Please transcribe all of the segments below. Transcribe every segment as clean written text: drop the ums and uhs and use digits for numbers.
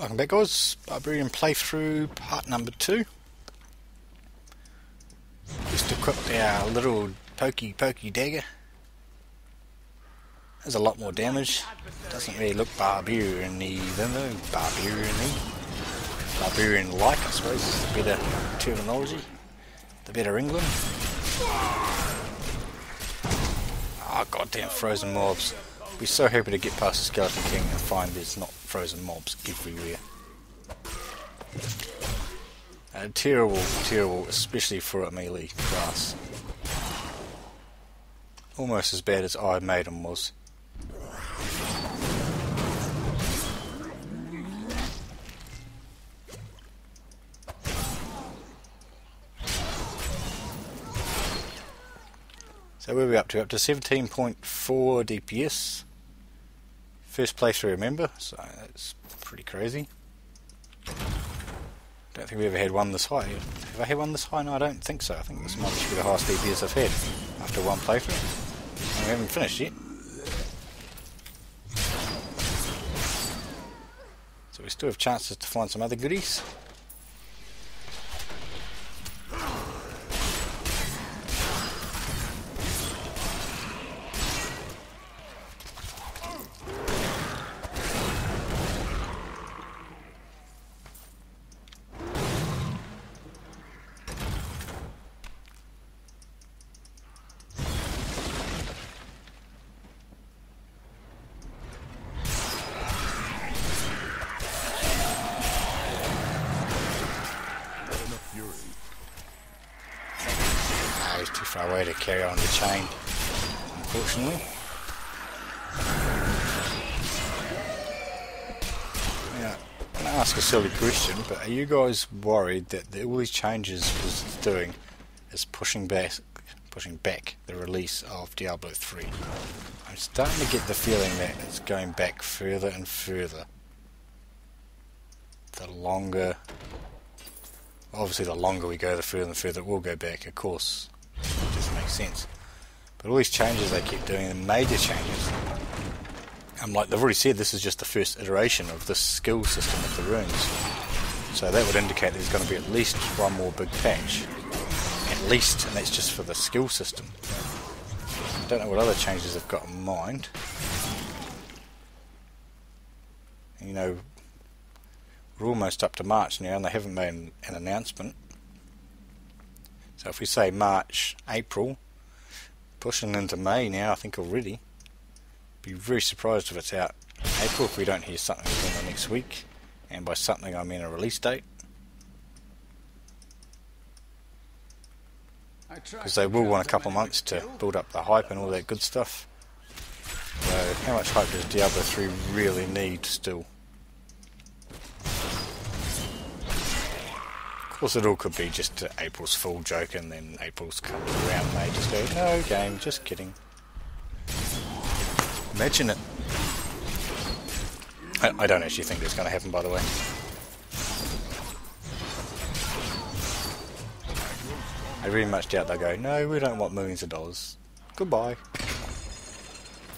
Welcome back, guys. Barbarian playthrough part number 2. Just equipped our little pokey dagger. Has a lot more damage. Doesn't really look barbarian-y though. Barbarian-like, I suppose, is the better terminology. The better England. Oh, goddamn frozen mobs. We're so happy to get past the Skeleton King and find there's not frozen mobs everywhere. Terrible, especially for a melee class. Almost as bad as Iron Maiden was. So where are we up to? Up to 17.4 DPS. First playthrough, remember, so that's pretty crazy. Don't think we ever had one this high. Have I had one this high? No, I don't think so. I think this might be the highest DPS I've had after one playthrough. And we haven't finished yet. So we still have chances to find some other goodies. He's too far away to carry on the chain, unfortunately. Now, I'm going to ask a silly question, but are you guys worried that all these changes it's doing is pushing back the release of Diablo 3? I'm starting to get the feeling that it's going back further and further. The longer, obviously the longer we go, the further and further it will go back, of course. It doesn't make sense. But all these changes they keep doing, the major changes, like they've already said, this is just the first iteration of this skill system of the runes. So that would indicate there's going to be at least one more big patch. At least, and that's just for the skill system. I don't know what other changes they've got in mind. You know, we're almost up to March now and they haven't made an announcement. So if we say March, April, pushing into May now I think already, be very surprised if it's out April if we don't hear something within the next week, and by something I mean a release date. Because they will want a couple months to build up the hype and all that good stuff. So how much hype does Diablo 3 really need still? Of course it all could be just April's Fool joke and then April's comes around and they just go, no game, just kidding. Imagine it. I don't actually think that's going to happen, by the way. I very much doubt they'll go, no, we don't want millions of dollars. Goodbye.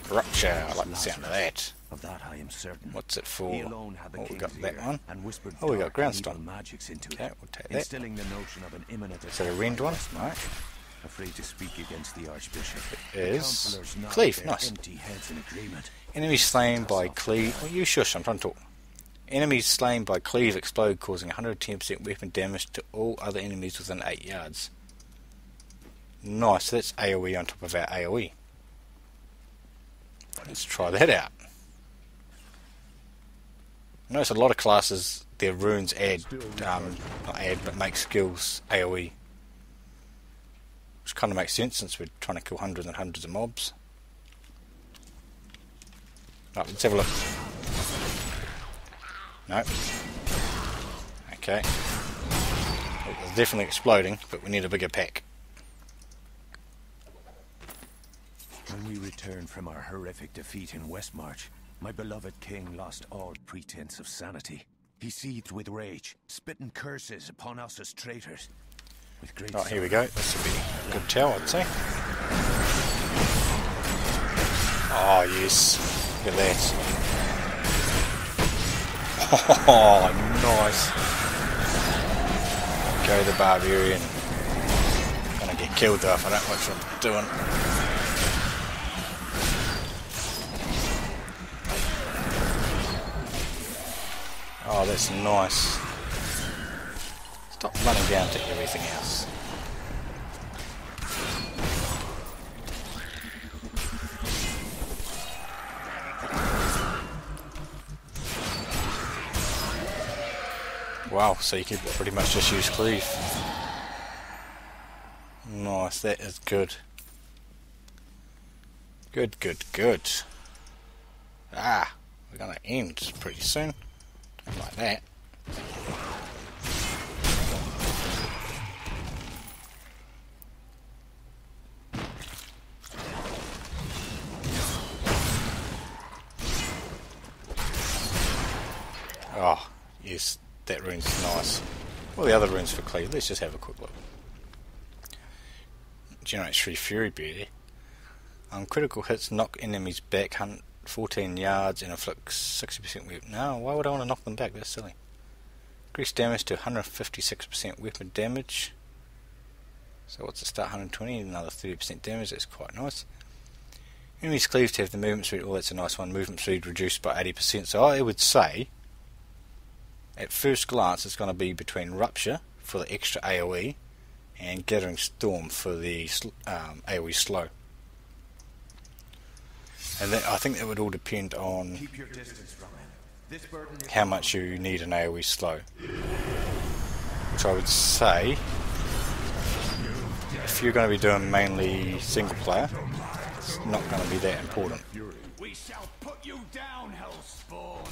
Rupture, I like the sound of that. Of that I am certain. What's it for? Oh, we got that one. Oh, we got Groundstone. Okay, we'll take that. Instilling the notion of an imminent is that a rend one? Right. Afraid to speak against the Archbishop. It is. Cleave, nice. Enemies slain by Cleave. Oh, you shush, I'm trying to talk. Enemies slain by Cleave explode, causing 110% weapon damage to all other enemies within 8 yards. Nice, so that's AoE on top of our AoE. Let's try that out. I notice a lot of classes, their runes add, not add, but make skills AoE. Which kind of makes sense since we're trying to kill hundreds and hundreds of mobs. Right, let's have a look. No. Okay. It's definitely exploding, but we need a bigger pack. When we returned from our horrific defeat in Westmarch, my beloved king lost all pretense of sanity. He seethed with rage, spitting curses upon us as traitors. With great right, here we go. This will be a good tell, I'd say. Oh, yes. Look at that. Oh, nice. Go the Barbarian. Gonna get killed though if I don't watch what I'm doing. Oh, that's nice. Stop running down to everything else. Wow, so you can pretty much just use cleave. Nice, that is good. Good, good, good. Ah, we're gonna end pretty soon. Don't like that. Oh, yes, that rune's nice. All the other runes for cleave, let's just have a quick look. Generates 3 Fury Beauty. Critical hits knock enemies back 14 yards and inflicts 60% weapon. No, why would I want to knock them back? That's silly. Increase damage to 156% weapon damage. So what's the start? 120, another 30% damage. That's quite nice. Enemies cleaved have the movement speed. Oh, that's a nice one. Movement speed reduced by 80%. So I would say, at first glance, it's going to be between Rupture for the extra AoE and Gathering Storm for the AoE slow. And that, I think that would all depend on how much you need an AoE slow. Which I would say, if you're going to be doing mainly single player, it's not going to be that important. We shall put you down, Hellspawn.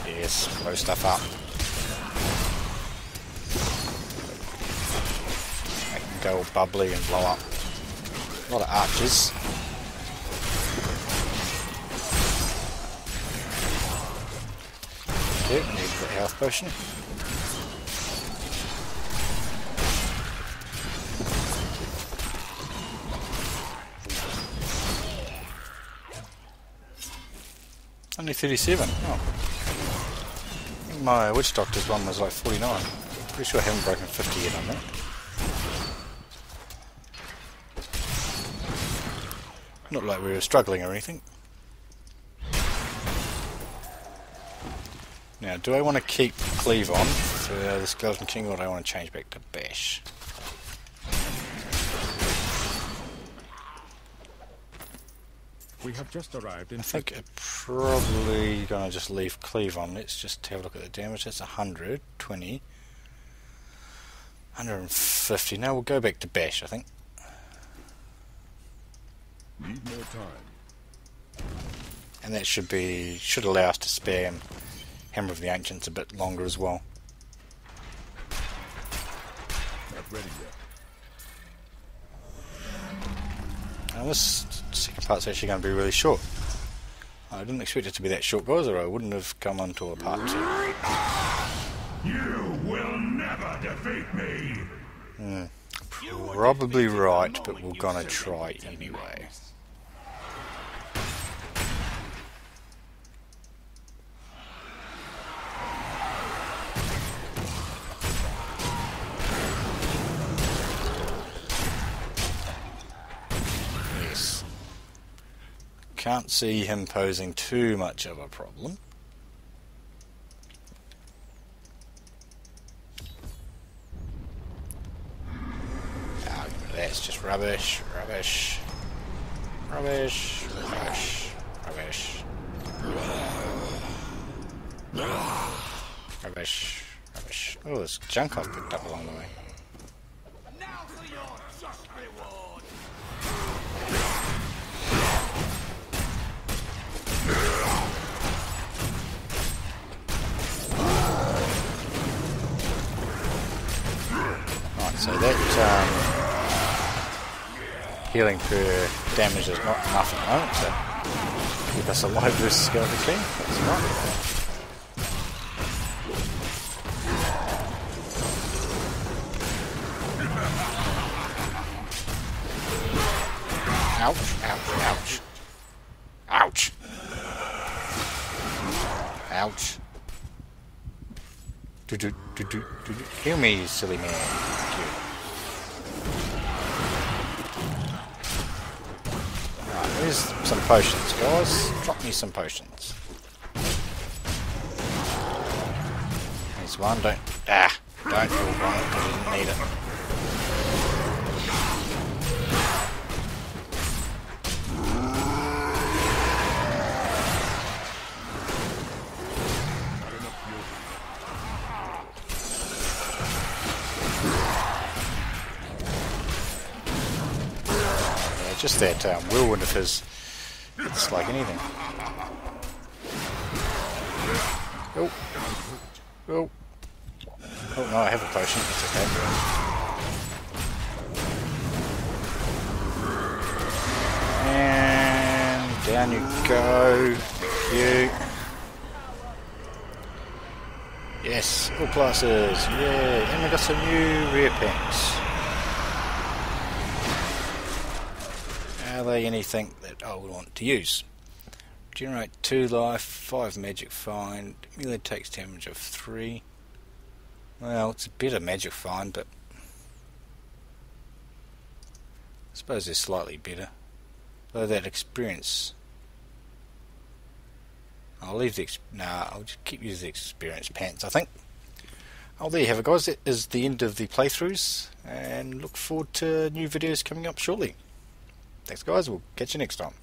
Yes, blow stuff up. Make them go all bubbly and blow up. A lot of archers. Okay, need the health potion. Only 37. Oh. My Witch Doctor's one was like 49. Pretty sure I haven't broken 50 yet on that. Not like we were struggling or anything. Now, do I want to keep Cleave on for the Skeleton King, or do I want to change back to Bash? We have just arrived in. I think I'm probably going to just leave Cleave on. Let's just have a look at the damage. That's 100, 20, 150. Now we'll go back to Bash, I think. Need more time. And that should allow us to spam Hammer of the Ancients a bit longer as well. Not ready yet. And this second part's actually going to be really short. I didn't expect it to be that short, guys, or I wouldn't have come on to a part 2. You will never defeat me. Probably right, but we're going to try anyway. Can't see him posing too much of a problem. Ah, that's just rubbish, rubbish, rubbish, rubbish, rubbish, rubbish, rubbish. Oh, there's junk I've picked up along the way. Now for your just reward. Right, so that healing per damage is not enough at the moment, so keep us alive versus Skeleton King. That's right. Ouch, ouch, ouch. Ouch. Ouch. Heal me, you silly man. Thank you. Right, there's some potions, guys. Drop me some potions. There's one, don't fall on it, because I didn't need it. Just that whirlwind of his, it's like anything. Oh. Oh. Oh no, I have a potion, it's okay. And down you go. Thank you. Yes, all classes, yeah, and we got some new rear packs. Are they anything that I would want to use? Generate 2 life, 5 magic find, melee takes damage of 3. Well, it's a better magic find, but I suppose they're slightly better. Though that experience, I'll leave the I'll just keep using the experience pants, I think. Oh, there you have it, guys. That is the end of the playthroughs, and look forward to new videos coming up shortly. Thanks, guys. We'll catch you next time.